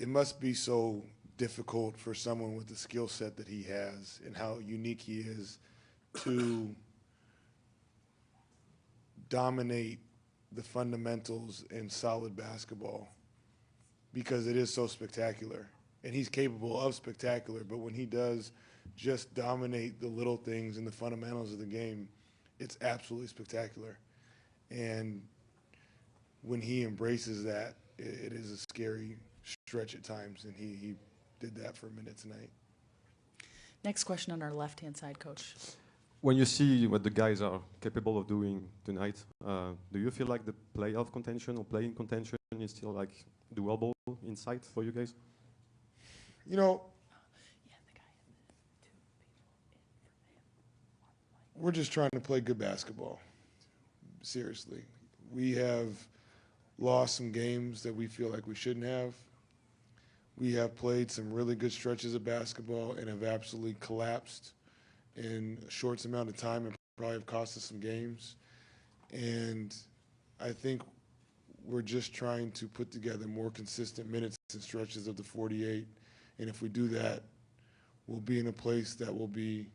it must be so difficult for someone with the skill set that he has and how unique he is to dominate the fundamentals in solid basketball, because it is so spectacular. And he's capable of spectacular, but when he does just dominate the little things and the fundamentals of the game, it's absolutely spectacular. And when he embraces that, it is a scary stretch at times, and he did that for a minute tonight. Next question on our left-hand side, Coach. When you see what the guys are capable of doing tonight, do you feel like the playoff contention or playing contention is still like doable in sight for you guys? You know, we're just trying to play good basketball. Seriously. We have lost some games that we feel like we shouldn't have. We have played some really good stretches of basketball and have absolutely collapsed in a short amount of time and probably have cost us some games. And I think we're just trying to put together more consistent minutes and stretches of the 48. And if we do that, we'll be in a place that will be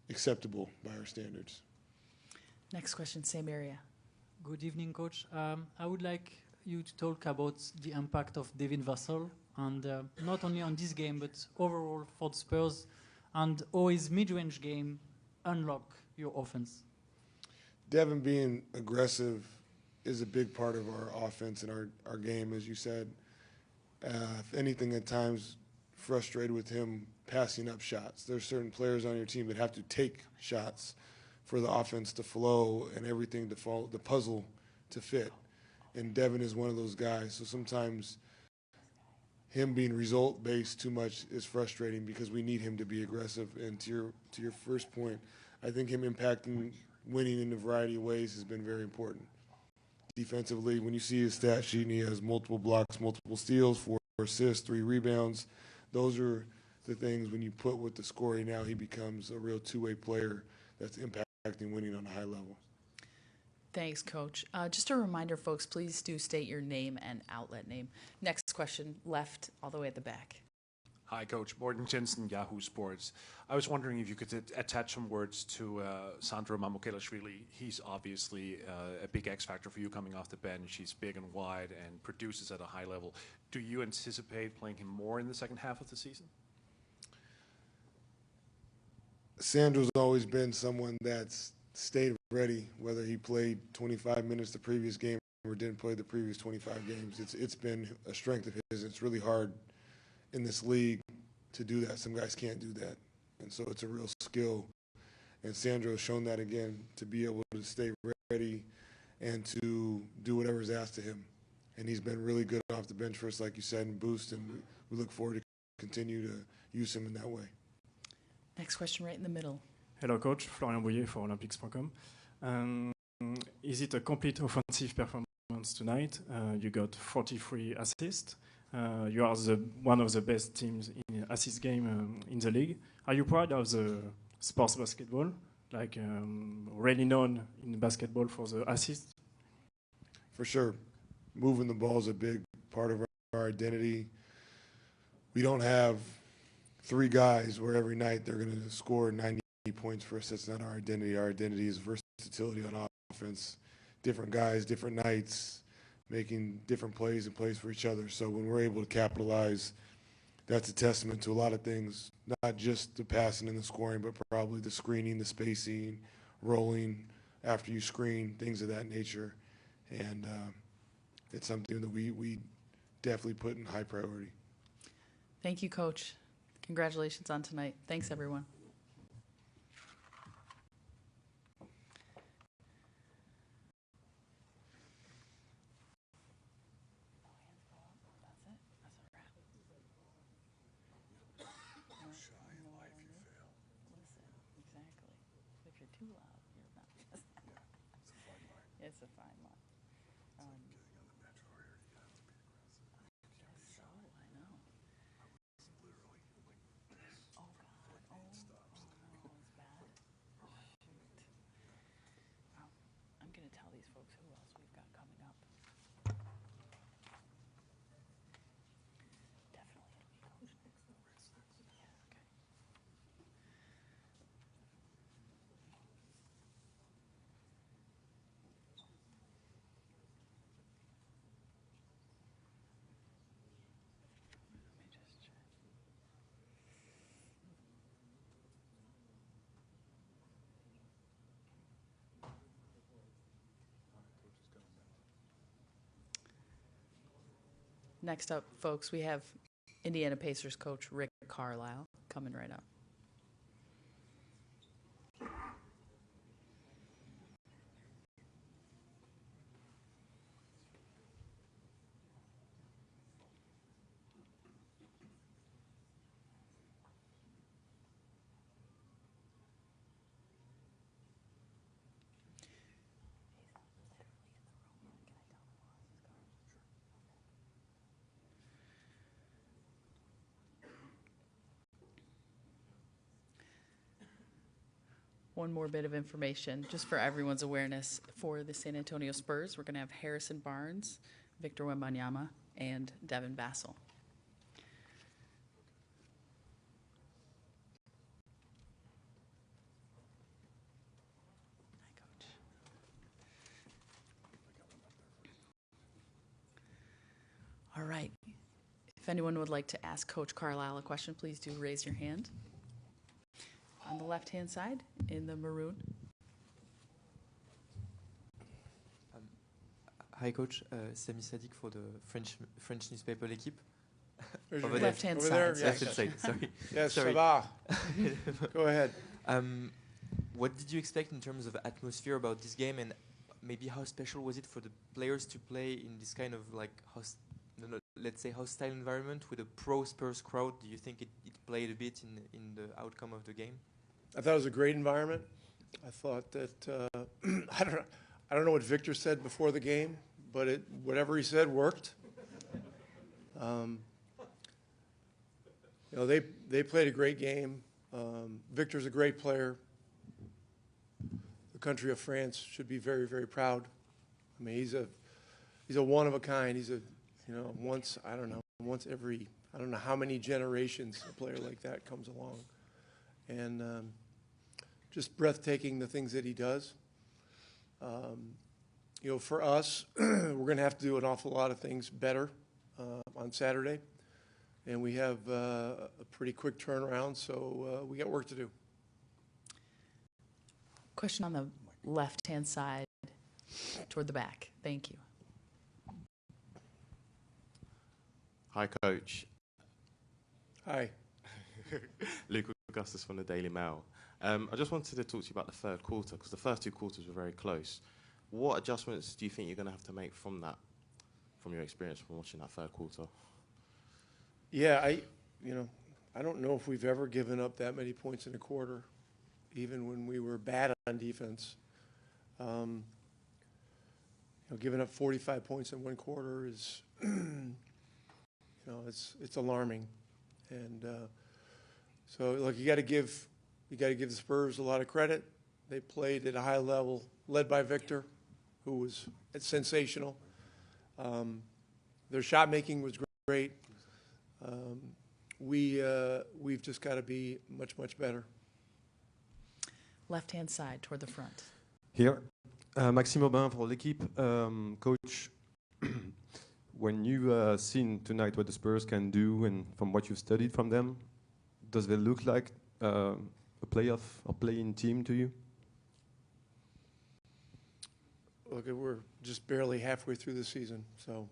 acceptable by our standards. Next question, same area. Good evening, Coach. I would like you to talk about the impact of Devin Vassell, and not only on this game, but overall for the Spurs, and how his mid-range game unlock your offense. Devin being aggressive is a big part of our offense and our game, as you said. If anything, at times frustrated with him passing up shots. There's certain players on your team that have to take shots for the offense to flow and everything to fall, the puzzle to fit. And Devin is one of those guys. So sometimes him being result-based too much is frustrating because we need him to be aggressive. And to your first point, I think him impacting winning in a variety of ways has been very important. Defensively, when you see his stat sheet and he has multiple blocks, multiple steals, 4 assists, 3 rebounds, those are the things when you put with the scoring now, he becomes a real two-way player that's impacting winning on a high level. Thanks, Coach. Just a reminder, folks, please do state your name and outlet name. Next question, left, all the way at the back. Hi, Coach. Morten Jensen, Yahoo Sports. I was wondering if you could attach some words to Sandro Mamukelashvili. He's obviously a big X factor for you coming off the bench. He's big and wide and produces at a high level. Do you anticipate playing him more in the second half of the season? Sandro's always been someone that's stayed ready, whether he played 25 minutes the previous game or didn't play the previous 25 games. It's been a strength of his. It's really hard in this league to do that. Some guys can't do that. And so it's a real skill. And Sandro has shown that again, to be able to stay ready and to do whatever's asked of him. And he's been really good off the bench for us, like you said, and boost, and we look forward to continue to use him in that way. Next question right in the middle. Hello, Coach. Florian Bouillet for Olympics.com. Is it a complete offensive performance tonight? You got 43 assists. You are one of the best teams in assist game in the league. Are you proud of the sports basketball, like really known in basketball for the assists? For sure. Moving the ball is a big part of our identity. We don't have 3 guys where every night they're going to score 90 points for us. That's not our identity. Our identity is versatility on offense. Different guys, different nights, making different plays and plays for each other. So when we're able to capitalize, that's a testament to a lot of things, not just the passing and the scoring, but probably the screening, the spacing, rolling after you screen, things of that nature. And it's something that we definitely put in high priority. Thank you, Coach. Congratulations on tonight. Thanks, everyone. It's a fine line. So, I know. Oh, God. Oh, no, it's bad. Shoot. I'm going to tell these folks who else we've got coming up. next up, folks, we have Indiana Pacers coach Rick Carlisle coming right up. One more bit of information, just for everyone's awareness, for the San Antonio Spurs, we're going to have Harrison Barnes, Victor Wembanyama, and Devin Vassell. Hi, Coach. All right. If anyone would like to ask Coach Carlisle a question, please do raise your hand. On the left-hand side, in the maroon. Hi, Coach. Sami Sadik for the French newspaper L'Équipe. Left-hand side. Over there, Left-hand side, sorry. Yes, Sorry. ça va. Go ahead. What did you expect in terms of atmosphere about this game, and maybe how special was it for the players to play in this kind of like let's say hostile environment with a pro Spurs crowd? Do you think it played a bit in the outcome of the game? I thought it was a great environment. I thought that I don't know what Victor said before the game, but whatever he said worked. They played a great game. Victor's a great player. The country of France should be very, very proud. I mean, he's a one of a kind. He's once every I don't know how many generations a player like that comes along, and just breathtaking the things that he does. For us, we're going to have to do an awful lot of things better on Saturday, and we have a pretty quick turnaround, so we got work to do. Question on the left-hand side toward the back. Thank you. Hi, Coach. Hi. Luke Augustus from the Daily Mail. I just wanted to talk to you about the third quarter, because the first two quarters were very close. What adjustments do you think you're going to have to make from your experience from watching that third quarter? Yeah, I don't know if we've ever given up that many points in a quarter, even when we were bad on defense. Giving up 45 points in one quarter is, it's alarming. And so, look, you got to give the Spurs a lot of credit. They played at a high level, led by Victor, who was sensational. Their shot making was great. We've just got to be much, much better. Left-hand side toward the front. Here, Maxime Aubin for L'Équipe. Coach, when you've seen tonight what the Spurs can do and from what you've studied from them, does they look like a playoff or play-in team to you? Look, we're just barely halfway through the season, so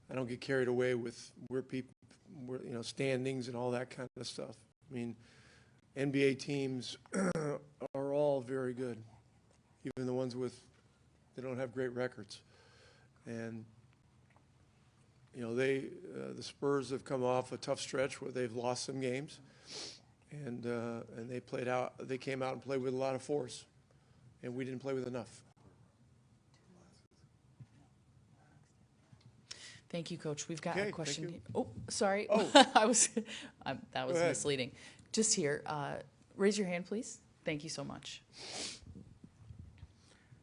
I don't get carried away with where standings and all that kind of stuff. I mean, NBA teams are all very good, even the ones they don't have great records. And the Spurs have come off a tough stretch where they've lost some games, and they came out and played with a lot of force, and we didn't play with enough. Thank you, Coach. We've got Okay, a question. thank you. Oh, sorry. Oh. that was ahead. misleading. Just here. Raise your hand, please. Thank you so much.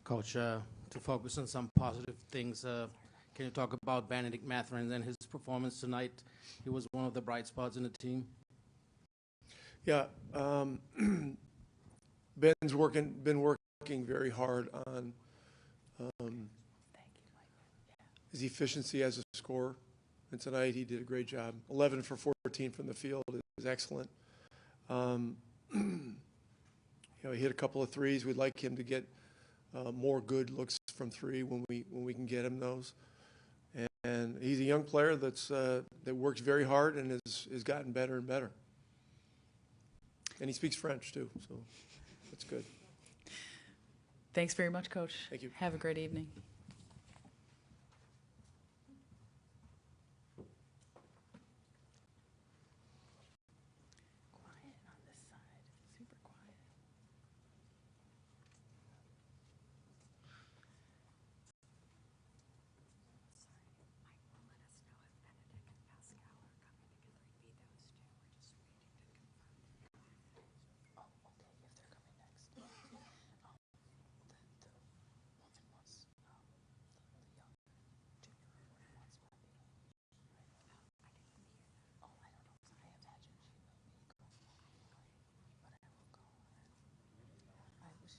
Coach, to focus on some positive things, can you talk about Bennedict Mathurin and his performance tonight? He was one of the bright spots in the team. Yeah, Ben's been working very hard on his efficiency as a scorer, and tonight he did a great job. 11 for 14 from the field is excellent. He hit a couple of threes. We'd like him to get more good looks from three when we can get him those. and he's a young player that works very hard and has gotten better and better. And he speaks French too, so that's good. Thanks very much, Coach. Thank you. Have a great evening. Quiet on this side. Super quiet.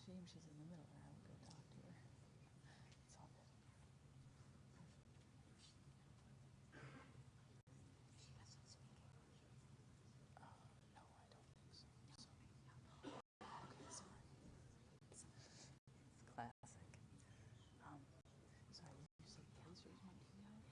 Shame she's in the middle there. I will go talk to her. It's all good. No, I don't think so. Okay, sorry. It's classic. Sorry, did you say Pacers might be out?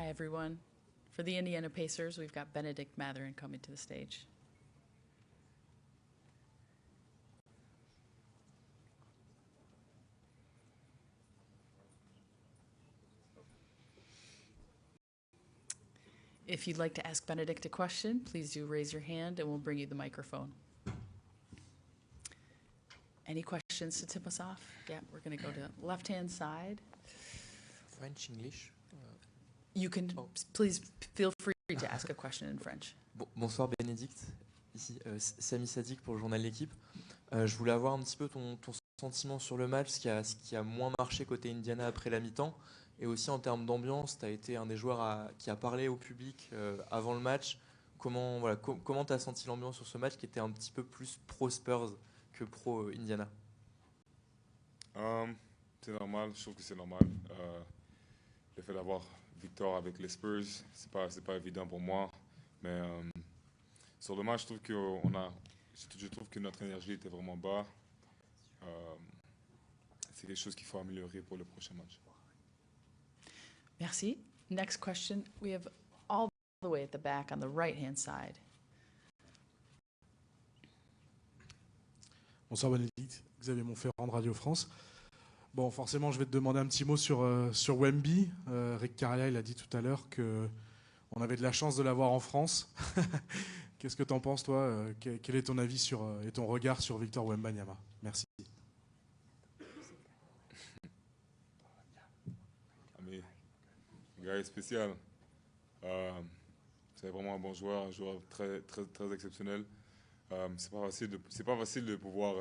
everyone. For the Indiana Pacers, we've got Bennedict Mathurin coming to the stage. If you'd like to ask Bennedict a question, please do raise your hand and we'll bring you the microphone. Any questions to tip us off? Yeah, we're going to go to left-hand side. French, English. You can, please feel free to ask a question in French. Bonsoir Bénédicte, ici Samy Sadik pour le journal L'équipe. Je voulais avoir un petit peu ton sentiment sur le match, ce qui a moins marché côté Indiana après la mi-temps, et aussi en termes d'ambiance, tu as été un des joueurs qui a parlé au public avant le match. Comment tu as senti l'ambiance sur ce match qui était un petit peu plus pro-Spurs que pro-Indiana? C'est normal, je trouve que c'est normal. Le fait d'avoir victoire avec les Spurs, c'est pas évident pour moi. Mais sur le match, je trouve que notre énergie était vraiment bas. C'est quelque chose qu'il faut améliorer pour le prochain match. Merci. Next question. We have all the way at the back on the right-hand side. Bonsoir Bénédicte, Xavier Montferrand de Radio France. Bon, forcément, je vais te demander un petit mot sur Wemby. Rick Carlisle a dit tout à l'heure qu'on avait de la chance de l'avoir en France. Qu'est-ce que tu en penses, toi? Quel est ton avis et ton regard sur Victor Wembanyama? Merci. Un gars spécial. C'est vraiment un bon joueur, un joueur très, très, très exceptionnel. C'est pas facile de pouvoir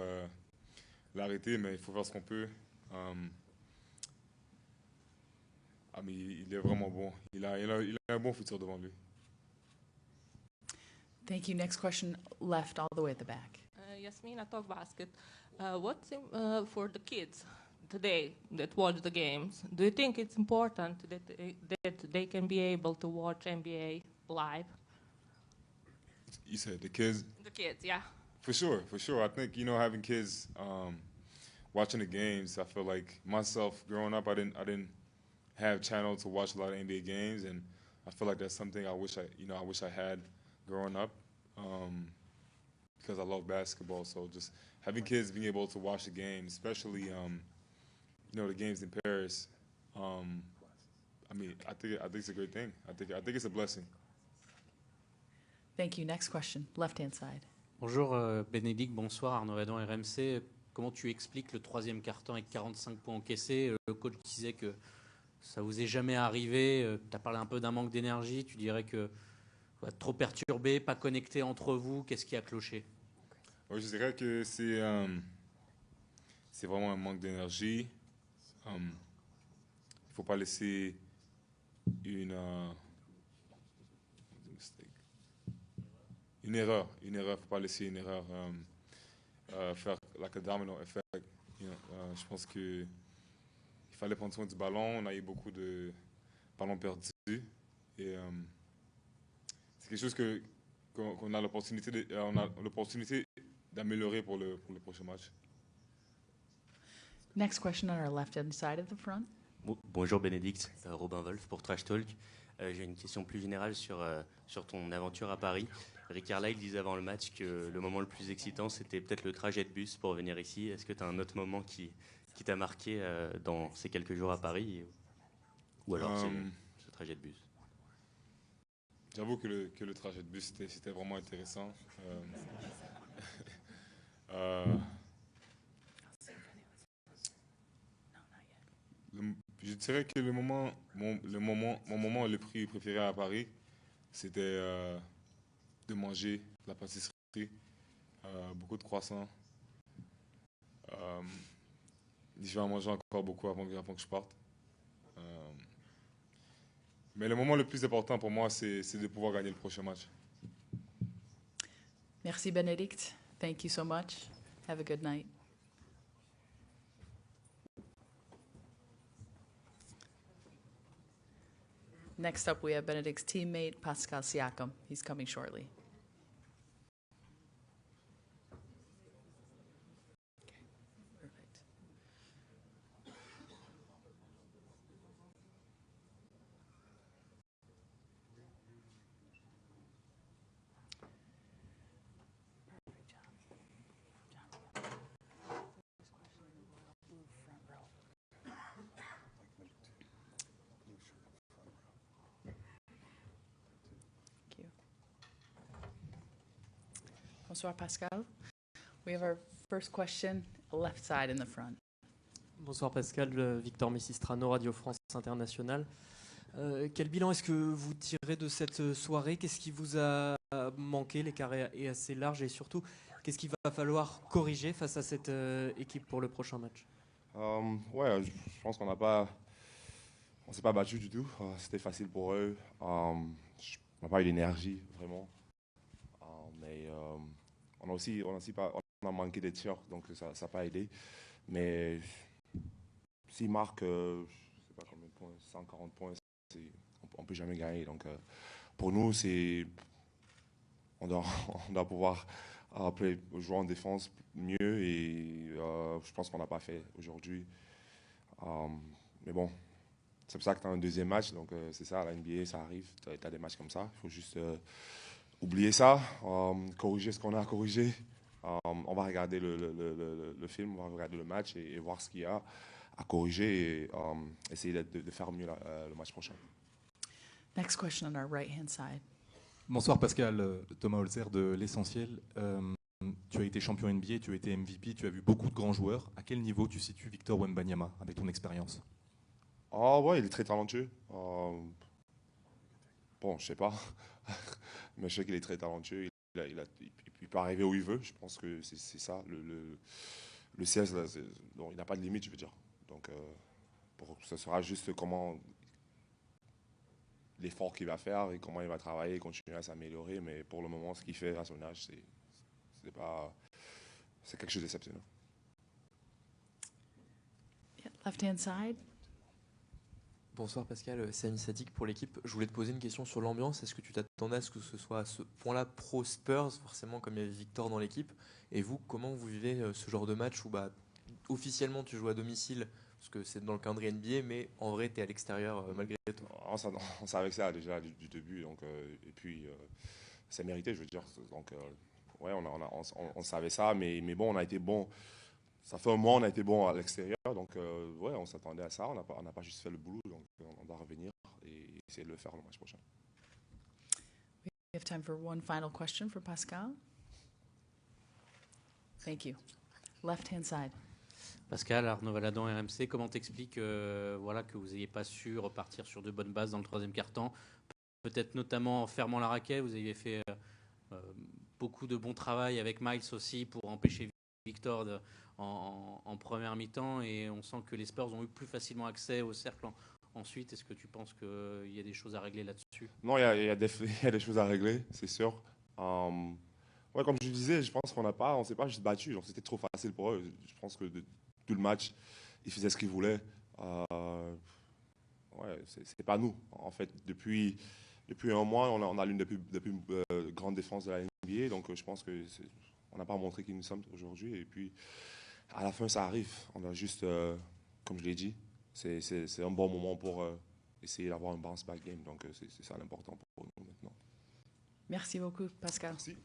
l'arrêter, mais il faut faire ce qu'on peut. Mais il est vraiment bon. Il a un bon futur devant lui. Thank you. Next question, left all the way at the back. Yasmina Talk Basket. What's for the kids today that watch the games? Do you think it's important that they can be able to watch NBA live? You said the kids? The kids, yeah. For sure. I think, having kids watching the games, I feel like myself growing up, I didn't have channel to watch a lot of NBA games, and I feel like that's something I wish I had growing up, because I love basketball. So just having kids being able to watch the games, especially the games in Paris, I think it's a great thing. I think it's a blessing. Thank you. Next question, left-hand side. Bonjour Bénédicte, bonsoir Arnaud Redon, RMC. Comment tu expliques le troisième quart-temps avec 45 points encaissés? Le coach disait que ça vous est jamais arrivé. Tu as parlé un peu d'un manque d'énergie. Tu dirais que trop perturbé, pas connecté entre vous. Qu'est-ce qui a cloché? Oui, je dirais que c'est vraiment un manque d'énergie. Il ne faut pas laisser une erreur. Il ne faut pas laisser une erreur faire like a domino effect. Je pense qu'il fallait prendre soin du ballon. On a eu beaucoup de ballons perdus. Et c'est quelque chose qu'on a l'opportunité d'améliorer pour le prochain match. Next question on our left-hand side of the front. Bonjour Bénédicte, Robin Wolf pour Trash Talk. J'ai une question plus générale sur ton aventure à Paris. Rick Carlisle disait avant le match que le moment le plus excitant, c'était peut-être le trajet de bus pour venir ici. Est-ce que tu as un autre moment qui t'a marqué dans ces quelques jours à Paris, ou alors c'est ce trajet de bus? J'avoue que le trajet de bus, c'était vraiment intéressant. Je dirais que mon moment le plus préféré à Paris, c'était de manger la pâtisserie, beaucoup de croissants. Je vais en manger encore beaucoup avant que je parte. Mais le moment le plus important pour moi, c'est de pouvoir gagner le prochain match. Merci Bénédicte. Thank you so much. Have a good night. Next up, we have Benedict's teammate, Pascal Siakam. He's coming shortly. Perfect. Bonsoir, Pascal. We have our first question, left side in the front. Bonsoir Pascal, Victor Messistrano, Radio France Internationale. Quel bilan est-ce que vous tirez de cette soirée? Qu'est-ce qui vous a manqué? L'écart est assez large et surtout, qu'est-ce qu'il va falloir corriger face à cette équipe pour le prochain match? Ouais, je pense qu'on s'est pas battu du tout. C'était facile pour eux. On n'a pas eu l'énergie vraiment. Mais on a manqué de tirs, donc ça n'a pas aidé. Mais s'ils marquent, je sais pas combien de points, 140 points, on peut jamais gagner. Donc pour nous, on doit pouvoir jouer en défense mieux et je pense qu'on n'a pas fait aujourd'hui. Mais bon, c'est pour ça que tu as un deuxième match, donc c'est ça, à la NBA, ça arrive, tu as des matchs comme ça. Il faut juste oublier ça, corriger ce qu'on a à corriger. On va regarder le film, on va regarder le match et voir ce qu'il y a à corriger et essayer de faire mieux le match prochain. Next question on our right-hand side. Bonsoir Pascal, Thomas Holzer de L'Essentiel. Tu as été champion NBA, tu as été MVP, tu as vu beaucoup de grands joueurs. À quel niveau tu situes Victor Wembanyama avec ton expérience? Ouais, il est très talentueux. Bon, je sais pas, mais je sais qu'il est très talentueux. Il peut arriver où il veut. Je pense que c'est ça. Le CS, là, il n'a pas de limite, je veux dire. Donc, ce sera juste l'effort qu'il va faire et comment il va travailler et continuer à s'améliorer. Mais pour le moment, ce qu'il fait à son âge, c'est quelque chose d'exceptionnel. Yeah, left-hand side. Bonsoir Pascal, Sami Sadik pour l'équipe. Je voulais te poser une question sur l'ambiance. Est-ce que tu t'attendais à ce que ce soit à ce point-là pro Spurs, forcément comme il y avait Victor dans l'équipe? Et vous, comment vous vivez ce genre de match où officiellement tu joues à domicile, parce que c'est dans le calendrier NBA, mais en vrai tu es à l'extérieur malgré tout? On savait ça déjà du début, donc, et puis c'est mérité, je veux dire. Donc, ouais, on savait ça, mais bon, on a été bon. Ça fait un mois, on a été bon à l'extérieur, donc ouais, on s'attendait à ça. On n'a pas juste fait le boulot, donc on doit revenir et essayer de le faire le match prochain. We have time for one final question for Pascal. Thank you. Left-hand side. Pascal, Arnaud Valadon, RMC, comment t'expliques que vous n'ayez pas su repartir sur de bonnes bases dans le troisième quart-temps? Peut-être notamment en fermant la raquette, vous avez fait beaucoup de bon travail avec Miles aussi pour empêcher Victor en première mi-temps, et on sent que les Spurs ont eu plus facilement accès au cercle ensuite. Est-ce que tu penses qu'il y a des choses à régler là-dessus? Non, il y a des choses à régler, c'est sûr. Ouais, comme je disais, je pense on s'est pas juste battu, donc c'était trop facile pour eux. Je pense que tout le match, ils faisaient ce qu'ils voulaient. Ouais, c'est pas nous. En fait, depuis un mois, on a l'une des plus grandes défenses de la NBA, donc je pense que on n'a pas montré qui nous sommes aujourd'hui. Et puis, à la fin, ça arrive. On a juste, comme je l'ai dit, c'est un bon moment pour essayer d'avoir un bounce back game. Donc, c'est ça l'important pour nous maintenant. Merci beaucoup, Pascal. Merci.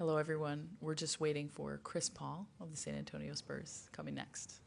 Hello, everyone. We're just waiting for Chris Paul of the San Antonio Spurs coming next.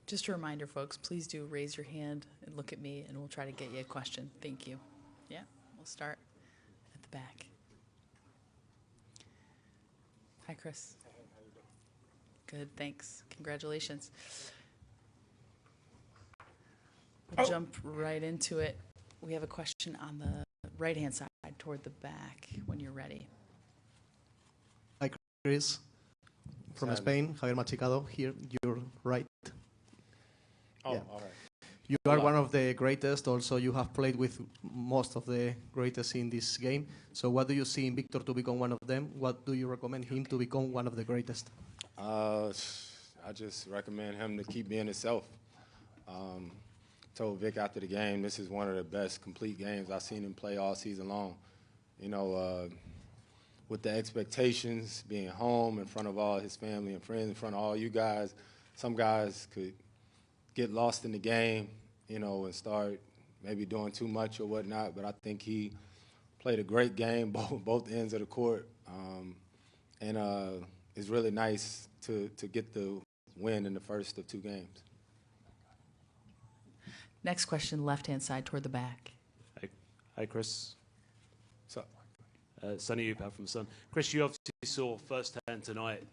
Just a reminder, folks, please do raise your hand and look at me, and we'll try to get you a question. Thank you. Yeah, we'll start at the back. Hi, Chris. Good, thanks. Congratulations. We'll jump right into it. We have a question on the right-hand side toward the back when you're ready. Hi, Chris. From Spain, Javier Machicado, here, you're right. Oh, yeah. all right. You are one of the greatest. Also, you have played with most of the greatest in this game. So what do you see in Victor to become one of them? What do you recommend him to become one of the greatest? I just recommend him to keep being himself. Told Vic after the game, this is one of the best complete games I've seen him play all season long. You know, with the expectations, being home in front of all his family and friends, in front of all you guys, some guys could get lost in the game, you know, and start maybe doing too much or whatnot. But I think he played a great game, both ends of the court, and it's really nice to get the win in the first of two games. Next question, left-hand side toward the back. Hi, Chris. What's up? Sonny Upal from Sun. Chris, you obviously saw firsthand tonight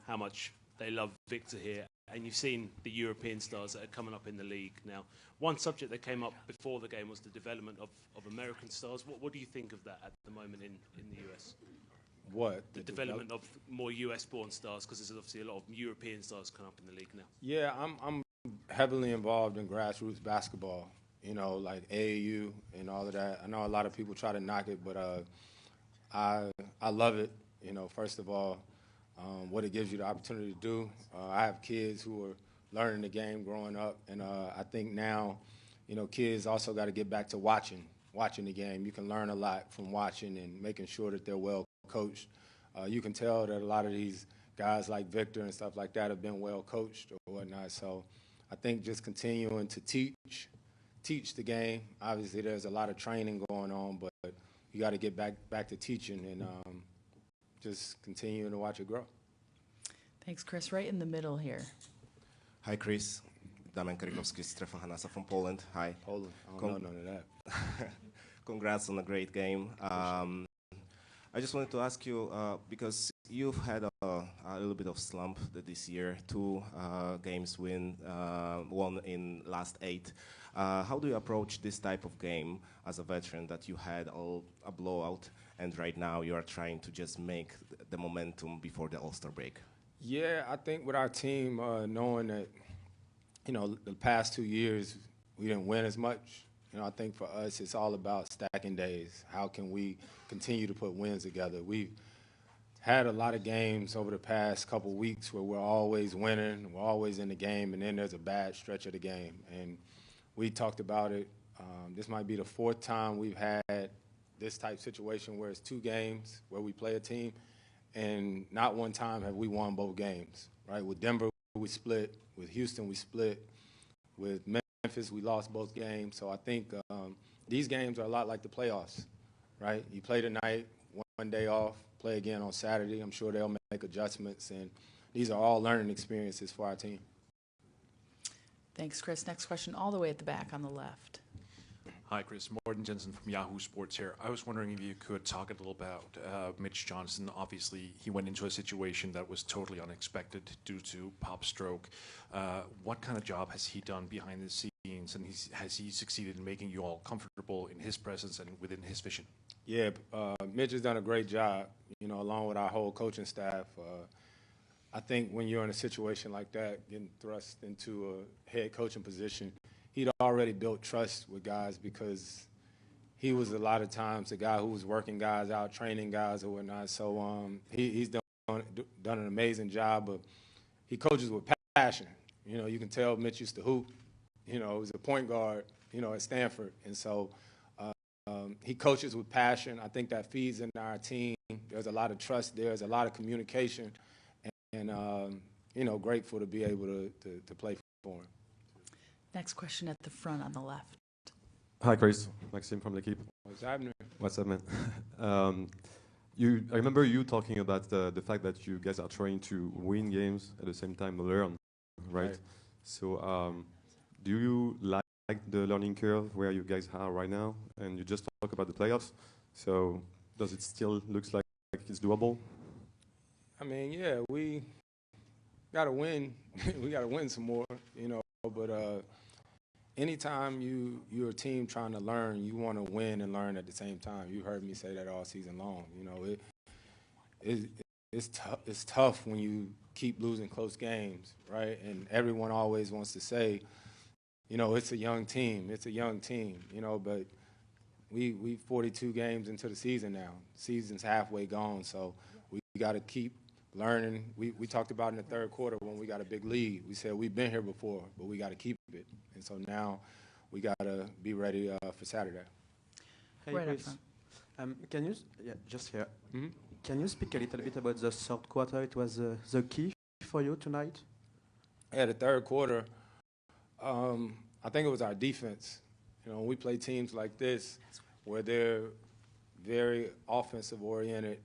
how much they love Victor here, and you've seen the European stars that are coming up in the league now. One subject that came up before the game was the development of American stars. What do you think of that at the moment in the US? What? The development of more US-born stars, because there's obviously a lot of European stars coming up in the league now. Yeah, I'm heavily involved in grassroots basketball, you know, like AAU and all of that. I know a lot of people try to knock it, but I love it, you know, first of all, what it gives you the opportunity to do. I have kids who are learning the game growing up, and I think now, you know, kids also got to get back to watching the game. You can learn a lot from watching and making sure that they're well coached. You can tell that a lot of these guys like Victor and stuff like that have been well coached or whatnot. So I think just continuing to teach the game. Obviously, there's a lot of training going on, but you got to get back to teaching and just continuing to watch it grow. Thanks, Chris. Right in the middle here. Hi, Chris. Damian Karikowski, Stefan Hanasa from Poland. Hi. Poland. I don't know none of that. Congrats on a great game. I just wanted to ask you, because you've had a little bit of slump this year, 2 games win, 1 in last 8. How do you approach this type of game as a veteran that you had a blowout, and right now you are trying to just make the momentum before the All-Star break? Yeah, I think with our team, knowing that, you know, the past 2 years we didn't win as much, you know, I think for us it's all about stacking days. How can we continue to put wins together? We've had a lot of games over the past couple weeks where we're always winning, we're always in the game, and then there's a bad stretch of the game. And we talked about it. This might be the 4th time we've had this type situation where it's 2 games where we play a team, and not one time have we won both games, right? With Denver, we split. With Houston, we split. With Memphis, we lost both games. So I think these games are a lot like the playoffs, right? You play tonight, one day off, play again on Saturday. I'm sure they'll make adjustments, and these are all learning experiences for our team. Thanks, Chris. Next question all the way at the back on the left. Hi, Chris. Morten Jensen from Yahoo Sports here. I was wondering if you could talk a little about Mitch Johnson. Obviously, he went into a situation that was totally unexpected due to pop stroke. What kind of job has he done behind the scenes, and has he succeeded in making you all comfortable in his presence and within his vision? Yeah, Mitch has done a great job, along with our whole coaching staff. I think when you're in a situation like that, getting thrust into a head coaching position, he'd already built trust with guys because he was a lot of times the guy who was working guys out, training guys or whatnot. So he's done an amazing job. But he coaches with passion. You can tell Mitch used to hoop. He was a point guard, at Stanford. And so he coaches with passion. I think that feeds into our team. There's a lot of trust there. There's a lot of communication. And grateful to be able to play for him. Next question at the front on the left. Hi, Chris. Maxime from L'Equipe. What's happening? What's up, man? I remember you talking about the fact that you guys are trying to win games at the same time learn, right? So do you like the learning curve where you guys are right now? And you just talk about the playoffs. So does it still look like it's doable? I mean, yeah, we got to win. We got to win some more, But anytime you're a team trying to learn, you want to win and learn at the same time. You heard me say that all season long. It's tough when you keep losing close games, right? And everyone always wants to say, it's a young team. It's a young team, But we 42 games into the season now. Season's halfway gone, so we got to keep learning. We talked about in the 3rd quarter when we got a big lead. We said we've been here before, but we got to keep it. And so now we got to be ready for Saturday. Hey, right Chris. Can you just here? Mm-hmm. Can you speak a little bit about the 3rd quarter? It was the key for you tonight. Yeah, the 3rd quarter. I think it was our defense. When we play teams like this, where they're very offensive oriented,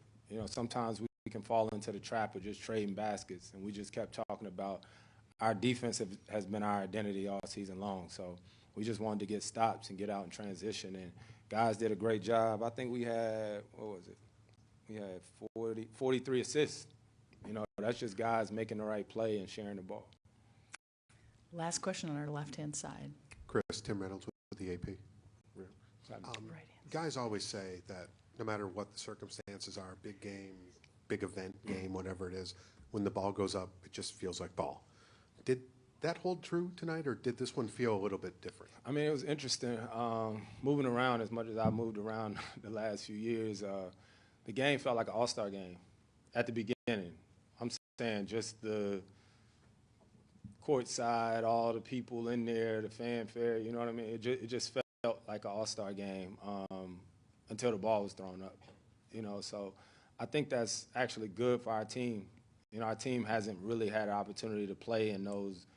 sometimes we can fall into the trap of just trading baskets, and we just kept talking about our defense has been our identity all season long. So we just wanted to get stops and get out in transition, and guys did a great job. I think we had, We had 43 assists. That's just guys making the right play and sharing the ball. Last question on our left-hand side. Chris, Tim Reynolds with the AP. Guys always say that no matter what the circumstances are, big game, big event game, whatever it is, when the ball goes up, it just feels like ball. Did that hold true tonight, or did this one feel a little bit different? I mean, it was interesting. Moving around as much as I moved around the last few years, the game felt like an all-star game at the beginning. I'm saying just the court side, all the people in there, the fanfare, you know what I mean? It just felt like an all-star game until the ball was thrown up, So I think that's actually good for our team. Our team hasn't really had an opportunity to play in those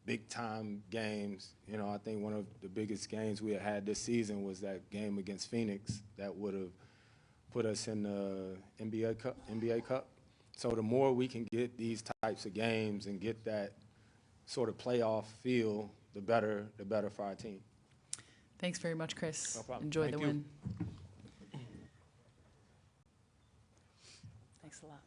big-time games. I think one of the biggest games we had this season was that game against Phoenix that would have put us in the NBA Cup. So the more we can get these types of games and get that sort of playoff feel, the better for our team. Thanks very much, Chris. No problem. Enjoy Thank the you. win. Thanks a lot.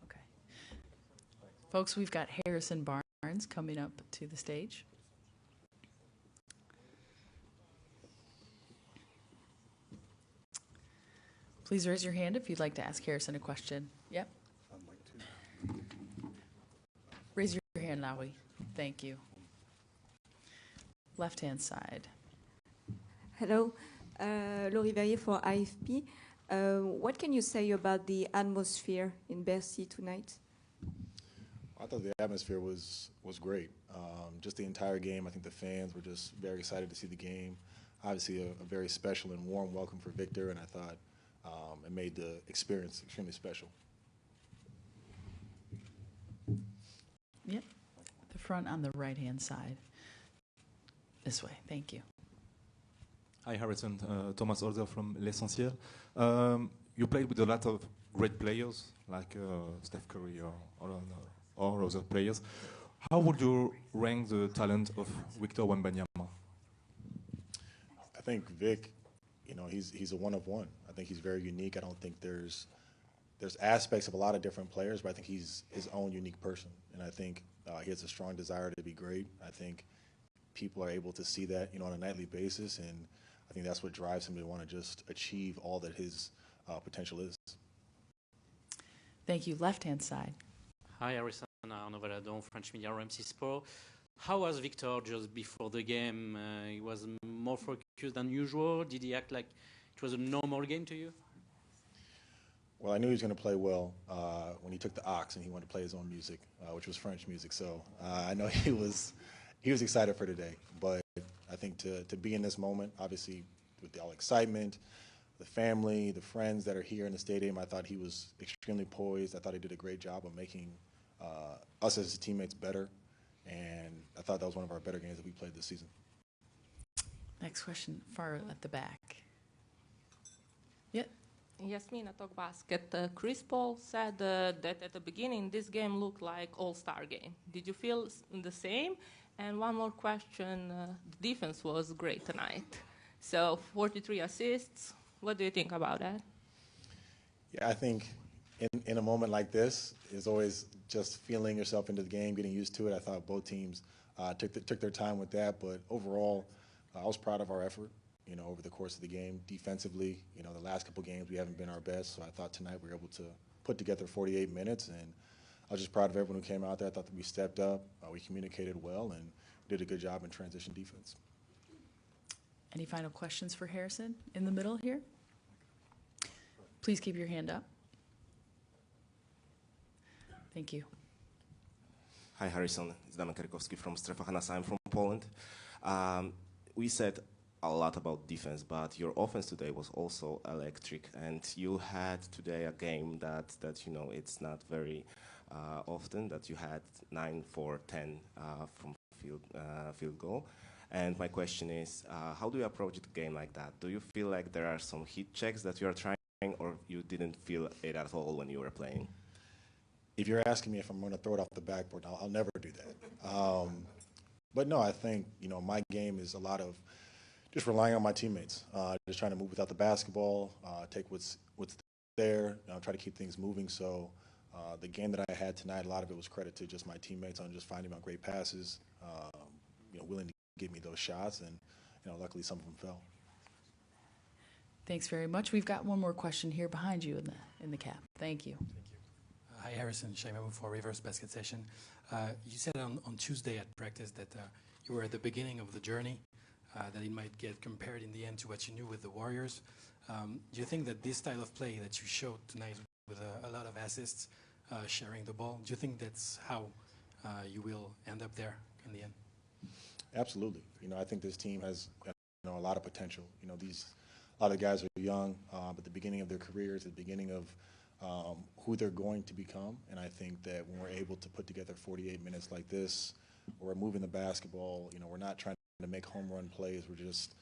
Okay. Folks, we've got Harrison Barnes coming up to the stage. Please raise your hand if you'd like to ask Harrison a question. Yep. Raise your hand, Nawi. Thank you. left-hand side. Hello, Laurie Verrier for AFP. What can you say about the atmosphere in Bercy tonight? I thought the atmosphere was great. Just the entire game, I think the fans were just very excited to see the game. Obviously, a very special and warm welcome for Victor, and I thought it made the experience extremely special. Yep, the front on the right-hand side. This way, thank you. Hi, Harrison. Thomas Older from L'Essentiel. You played with a lot of great players, like Steph Curry or other players. How would you rank the talent of Victor Wembanyama? I think Vic, he's a one of one. I think he's very unique. I don't think there's aspects of a lot of different players, but I think he's his own unique person. And I think he has a strong desire to be great. I think people are able to see that, on a nightly basis, and I think that's what drives him to want to just achieve all that his potential is. Thank you. Left-hand side. Hi, Harrison. Arnaud Valadon, French media, RMC Sport. How was Victor just before the game? He was more focused than usual. Did he act like it was a normal game to you? Well, I knew he was going to play well when he took the aux and he wanted to play his own music, which was French music. So I know he was excited for today. But I think to be in this moment, obviously with all excitement, the family, the friends that are here in the stadium, I thought he was extremely poised. I thought he did a great job of making us as his teammates better. And I thought that was one of our better games that we played this season. Next question, far at the back. Yep. Yasmina Talk Basket. Chris Paul said that at the beginning this game looked like all-star game. Did you feel the same? And one more question, the defense was great tonight. So 43 assists, what do you think about that? Yeah, I think in a moment like this, it's always just feeling yourself into the game, getting used to it. I thought both teams took their time with that, but overall, I was proud of our effort, over the course of the game. Defensively, the last couple games we haven't been our best, so I thought tonight we were able to put together 48 minutes, and I was just proud of everyone who came out there. I thought that we stepped up, we communicated well, and did a good job in transition defense. Any final questions for Harrison in the middle here? Please keep your hand up. Thank you. Hi, Harrison. It's Damian Karikowski from Strefa Hanasa. I'm from Poland. We said a lot about defense, but your offense today was also electric, and you had today a game that it's not very often that you had 9 for 10 from field goal. And my question is, how do you approach a game like that? Do you feel like there are some hit checks that you are trying, or you didn't feel it at all when you were playing? If you're asking me if I'm going to throw it off the backboard, I'll never do that. But no, I think, my game is a lot of just relying on my teammates, just trying to move without the basketball, take what's there, try to keep things moving. So the game that I had tonight, a lot of it was credit to just my teammates on just finding my great passes, willing to give me those shots, and luckily some of them fell. Thanks very much. We've got one more question here behind you in the cap. Thank you. Hi, Harrison. Shaimabu for Reverse Basket Session. You said on Tuesday at practice that you were at the beginning of the journey, that it might get compared in the end to what you knew with the Warriors. Do you think that this style of play that you showed tonight with a lot of assists, sharing the ball, do you think that's how you will end up there in the end? Absolutely. I think this team has a lot of potential. A lot of guys are young, at the beginning of their careers, at the beginning of who they're going to become. And I think that when we're able to put together 48 minutes like this, we're moving the basketball, we're not trying to make home run plays. We're just,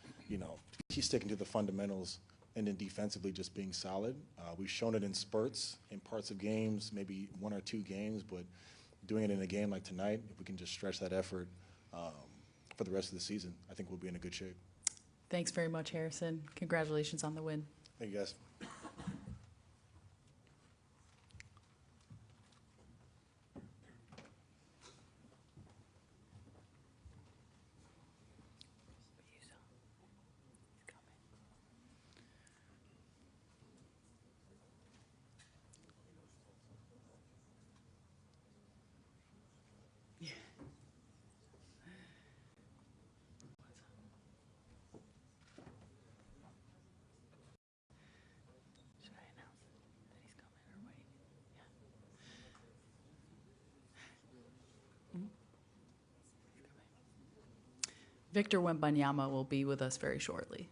keep sticking to the fundamentals, and then defensively just being solid. We've shown it in spurts, in parts of games, maybe 1 or 2 games, but doing it in a game like tonight, if we can just stretch that effort for the rest of the season, I think we'll be in a good shape. Thanks very much, Harrison. Congratulations on the win. Thank you, guys. Victor Wembanyama will be with us very shortly.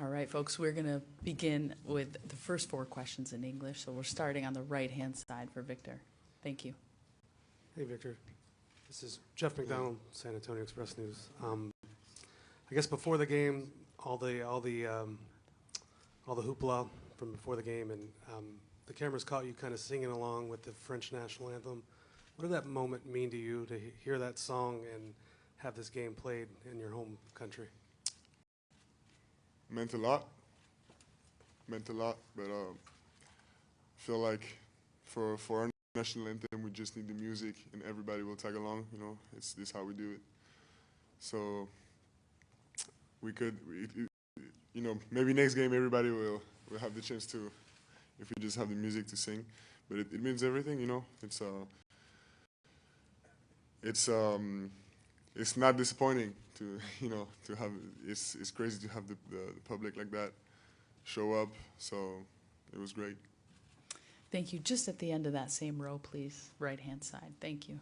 All right, folks, we're going to begin with the first 4 questions in English. So we're starting on the right-hand side for Victor. Thank you. Hey, Victor. This is Jeff McDonald, San Antonio Express News. I guess before the game, all the hoopla from before the game, and the cameras caught you kind of singing along with the French national anthem. What did that moment mean to you to hear that song and have this game played in your home country? Meant a lot, but I feel like for our national anthem, we just need the music and everybody will tag along, you know, this is how we do it. So we could, you know, maybe next game everybody will have the chance to, if we just have the music to sing, but it means everything, you know, it's not disappointing to, you know, to have, it's crazy to have the public like that show up, so it was great. Thank you. Just at the end of that same row, please, right-hand side. Thank you.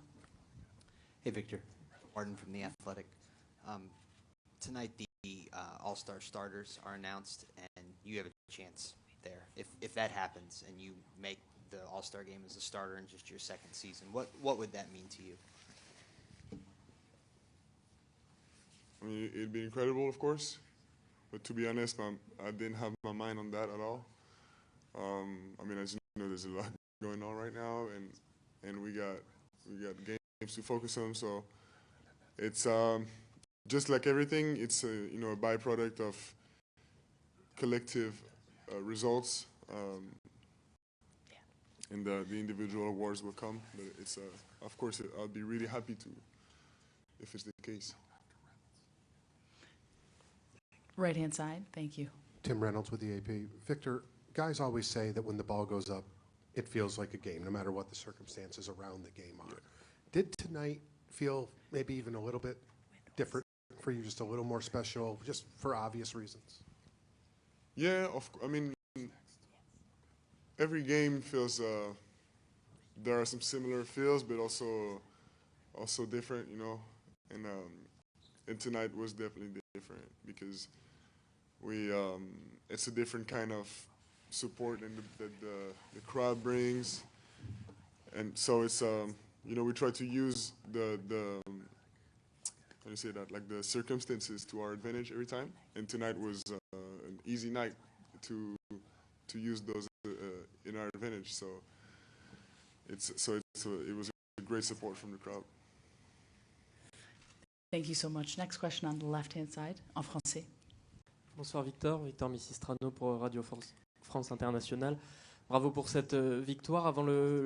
Hey, Victor. Martin from The Athletic. Tonight, the All-Star starters are announced, and you have a chance there. If that happens and you make the All-Star game as a starter in just your second season. What would that mean to you? I mean, it'd be incredible, of course, but to be honest, I didn't have my mind on that at all. I mean, as you know, there's a lot going on right now, and we got games to focus on. So it's just like everything. It's a byproduct of collective results, and the individual awards will come. But it's of course, I'll be really happy to if it's the case. Right-hand side, thank you. Tim Reynolds with the AP. Victor, guys always say that when the ball goes up, it feels like a game, no matter what the circumstances around the game are. Did tonight feel maybe even a little bit different for you, just a little more special, just for obvious reasons? Yeah, I mean, every game feels, there are some similar feels, but also different, and tonight was definitely different because it's a different kind of support that the crowd brings, and so it's we try to use the how do you say that, like the circumstances to our advantage every time, and tonight was an easy night to use those in our advantage. So it was a great support from the crowd. Thank you so much. Next question on the left-hand side, en français. Bonsoir Victor, Victor Missistrano pour Radio France Internationale. Bravo pour cette victoire.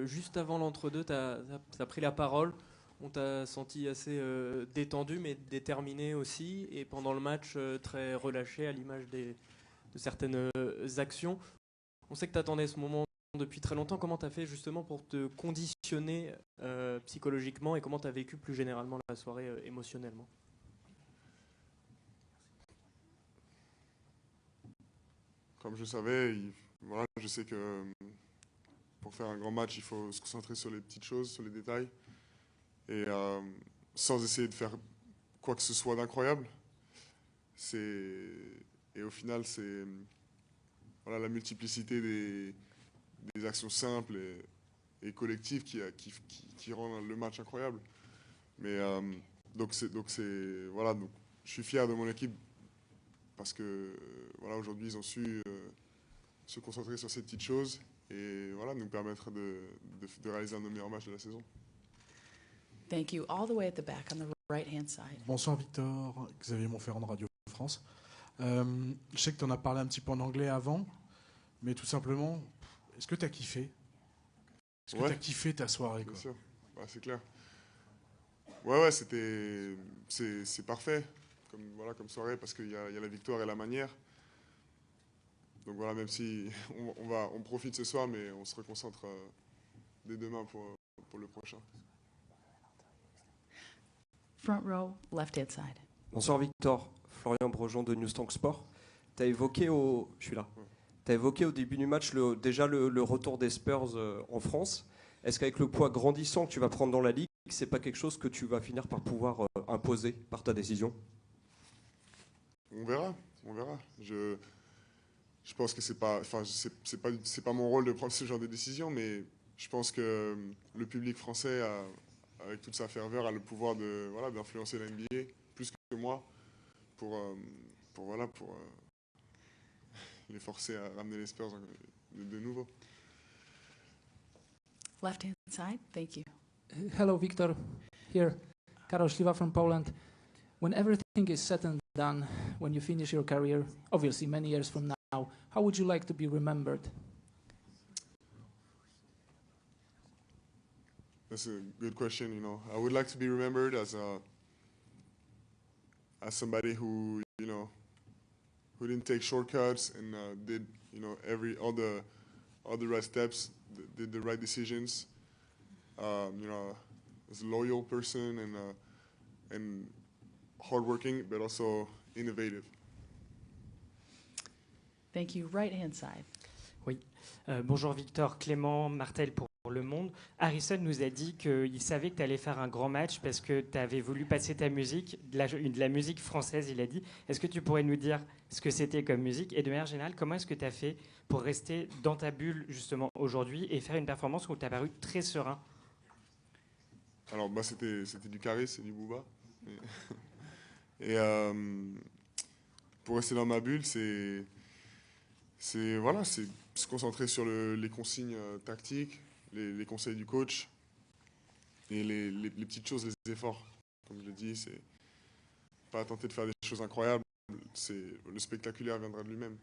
Juste avant l'entre-deux, tu as pris la parole. On t'a senti assez détendu mais déterminé aussi. Et pendant le match, très relâché à l'image de certaines actions. On sait que tu attendais ce moment depuis très longtemps. Comment tu as fait justement pour te conditionner psychologiquement et comment tu as vécu plus généralement la soirée émotionnellement? Comme je savais, je sais que pour faire un grand match, il faut se concentrer sur les petites choses, sur les détails, et sans essayer de faire quoi que ce soit d'incroyable. Et au final, c'est la multiplicité des actions simples et collectives qui rend le match incroyable. Mais donc je suis fier de mon équipe parce que aujourd'hui ils ont su se concentrer sur ces petites choses et nous permettre de réaliser un de nos meilleurs matchs de la saison. Thank you. All the way at the back on the right-hand side. Bonsoir Victor, Xavier Montferrand de Radio France. Je sais que tu en as parlé un petit peu en anglais avant, mais tout simplement, est-ce que tu as kiffé? Est-ce que tu as kiffé ta soirée? Bien sûr, c'est clair. Ouais, c'est parfait comme soirée parce qu'il y a la victoire et la manière. Donc voilà, même si on profite ce soir, mais on se reconcentre dès demain pour le prochain. Front row, left-hand side. Bonsoir Victor, Florian Brejon de News Tank Sport. Tu as évoqué T'as évoqué au début du match déjà le retour des Spurs en France. Est-ce qu'avec le poids grandissant que tu vas prendre dans la Ligue, c'est pas quelque chose que tu vas finir par pouvoir imposer par ta décision? On verra. Je pense que c'est pas mon rôle de prendre ce genre de décision, mais je pense que le public français, avec toute sa ferveur, a le pouvoir d'influencer la NBA plus que moi pour les forcer à ramener les Spurs de nouveau. Left-hand side, thank you. Hello, Victor. Here, Karol Śliwa from Poland. When everything is said and done, when you finish your career, obviously many years from now, how would you like to be remembered? That's a good question. I would like to be remembered as somebody who who didn't take shortcuts and did all the right steps, did the right decisions. As a loyal person and hardworking, but also innovative. Thank you. Right-hand side. Oui. Bonjour Victor, Clément Martel pour Le Monde, Harrison nous a dit qu'il savait que tu allais faire un grand match parce que tu avais voulu passer ta musique, de la musique française, il a dit. Est-ce que tu pourrais nous dire ce que c'était comme musique? Et de manière générale, comment est-ce que tu as fait pour rester dans ta bulle, justement, aujourd'hui et faire une performance où tu as paru très serein? Alors, c'était du Carré, c'est du Booba. Et pour rester dans ma bulle, c'est se concentrer sur les consignes tactiques, les conseils du coach et les petites choses, les efforts. Comme je l'ai dit, c'est pas tenter de faire des choses incroyables, le spectaculaire viendra de lui-même.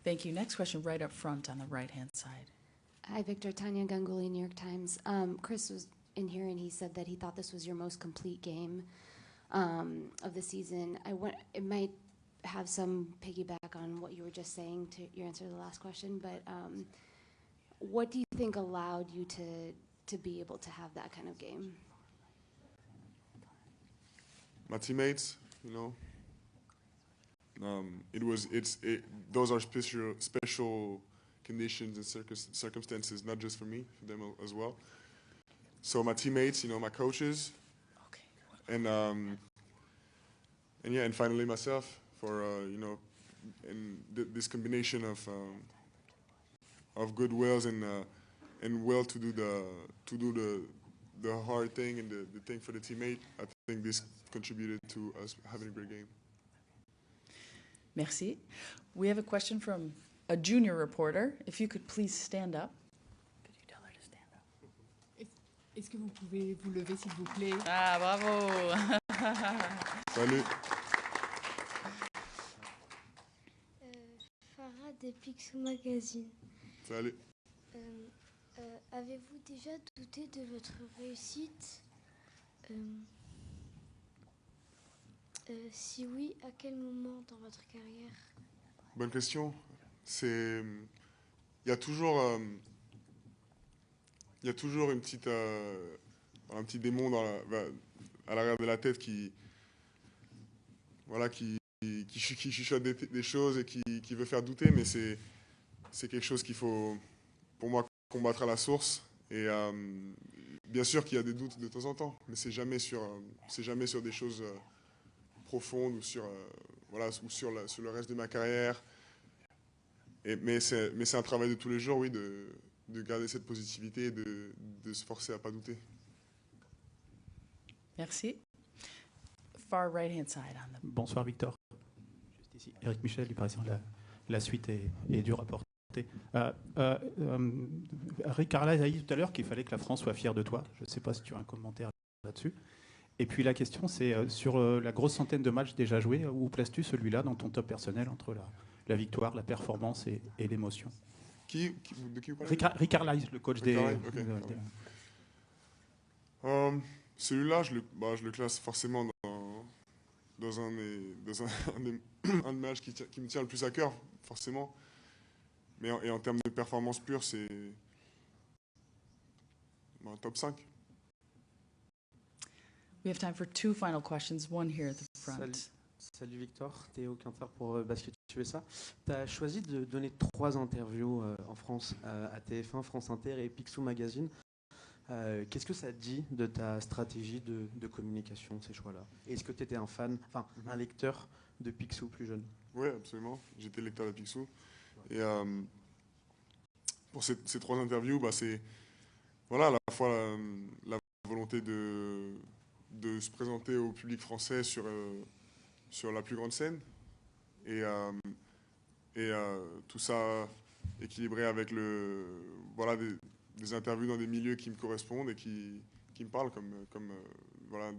Thank you. Next question right up front on the right-hand side. Hi, Victor. Tanya Ganguly, New York Times. Chris was in here and he said that he thought this was your most complete game of the season. It might have some piggyback on what you were just saying to your answer to the last question, but what do you think allowed you to be able to have that kind of game? My teammates, those are special conditions and circumstances, not just for me, for them as well. So my teammates, my coaches, and finally myself. For and this combination of goodwills and will to do the hard thing and the thing for the teammate, I think this contributed to us having a great game. Merci. We have a question from a junior reporter. If you could please stand up. Could you tell her to stand up? Est-ce que vous pouvez vous lever, s'il vous plaît? Ah, bravo. Salut. De Picsou Magazine. Salut. Avez-vous déjà douté de votre réussite? Si oui, à quel moment dans votre carrière? Bonne question. Il y a toujours une petite, un petit démon à l'arrière de la tête qui chuchote des choses et qui veut faire douter, mais c'est quelque chose qu'il faut, pour moi, combattre à la source. Et bien sûr qu'il y a des doutes de temps en temps, mais c'est jamais sur des choses profondes ou sur le reste de ma carrière. Mais c'est un travail de tous les jours, oui, de garder cette positivité et de se forcer à pas douter. Merci. Far right-hand side on the... Bonsoir Victor. Juste ici, Eric Michel du Parisien. La suite est dure à porter. Carlisle a dit tout à l'heure qu'il fallait que la France soit fière de toi. Je ne sais pas si tu as un commentaire là-dessus. Et puis la question, c'est sur la grosse centaine de matchs déjà joués, où places-tu celui-là dans ton top personnel entre la victoire, la performance et l'émotion? De qui vous parlez? Rick Carlisle, le coach des... Celui-là, je le classe forcément dans un des matchs qui me tient le plus à cœur, forcément. Mais en termes de performance pure, c'est top 5. We have time for two final questions, one here at the front. Salut Victor, Théo Quinter pour Basket USA. Tu as choisi de donner 3 interviews en France à TF1, France Inter et Picsou Magazine. Qu'est-ce que ça dit de ta stratégie de communication, ces choix-là? Est-ce que tu étais un lecteur de Picsou plus jeune? Oui, absolument. J'étais lecteur de Picsou. Et pour ces 3 interviews, c'est à la fois la volonté de se présenter au public français sur la plus grande scène et tout ça équilibré avec des interviews dans des milieux qui me correspondent et qui me parlent, comme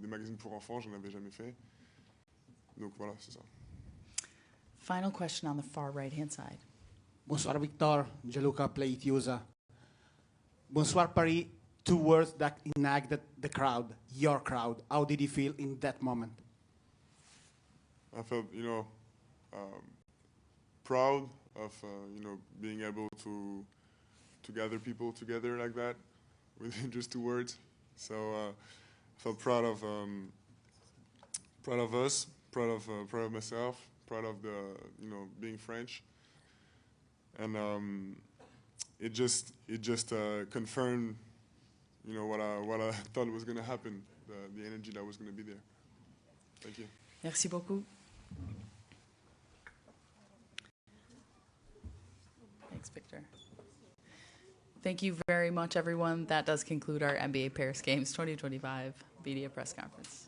des magazines pour enfants, j'en avais jamais fait. Donc voilà, c'est ça. Final question on the far right-hand side. Bonsoir Victor, Gianluca Pleitiosa. Bonsoir Paris, 2 words that enacted the crowd, your crowd. How did you feel in that moment? I felt, proud of, being able to gather people together like that within just 2 words. So I felt proud of us, proud of myself, proud of being French, and it just confirmed, what I thought was going to happen, the energy that was going to be there. Thank you. Merci beaucoup. Thanks, Victor. Thank you very much, everyone. That does conclude our NBA Paris Games 2025 media press conference.